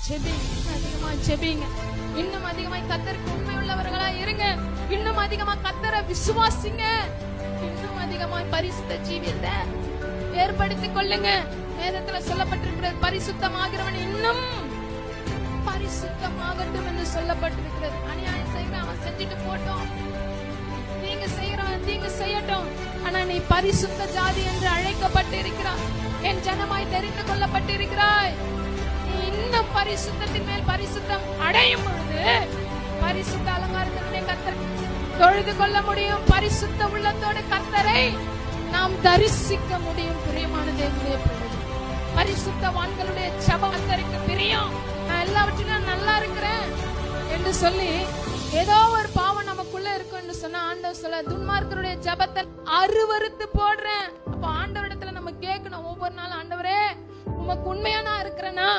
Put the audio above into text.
அதிகமா ஜெபிங்க. இன்னும் அதிகமாய் கர்த்தருக்கு உண்மை உள்ளவர்களா இருங்க. இன்னும் அதிகமா கர்த்தரை விசுவாசிங்க. இன்னும் அதிகமாய் பரிசுத்த ஜீவியத்தை ஏற்படுத்திக் கொள்ளுங்க. வேதத்துல சொல்லப்பட்டிருக்கிறது, பரிசுத்தமாகிறவன் இன்னும் பரிசுத்தமாகட்டும் என்று சொல்லப்பட்டிருக்கிறது. அநியாயம் செய்யறவன் அவன் செஞ்சுட்டு போட்டோம், நீங்க செய்யறவன் நீங்க செய்யட்டும். ஆனா நீ பரிசுத்த ஜாதி என்று அழைக்கப்பட்டு இருக்கிறாய். என் ஜனமாய் தெரிந்து கொள்ளப்பட்டிருக்கிறாய். நீ இன்னும் பரிசுத்தத்தின் மேல் பரிசுத்தம் அடையும் பொழுது பரிசுத்த அலங்காரத்தினுடைய கர்த்தரை தொழுது கொள்ள முடியும். பரிசுத்த உள்ளத்தோடு கர்த்தரை நாம் தரிசிக்க முடியும். பிரியமான தேவனுடைய பிள்ளைகளே, பரிசுத்தவான்களுடைய ஜெபம் கர்த்தருக்கு பிரியம். நான் எல்லாவற்றிலும் நல்லா இருக்கிறேன் என்று சொல்லி ஏதோ ஒரு பாவம் நமக்குள்ள இருக்குன்னு சொன்னா ஆண்டவர் சொல்ல, துன்மார்க்கருடைய ஜெபத்தை அருவருத்து போடுறேன். அப்ப ஆண்டவரிடத்துல நம்ம கேட்கணும் ஒவ்வொரு நாளும், ஆண்டவரே உமக்கு உண்மையா நான் இருக்கிறேனா?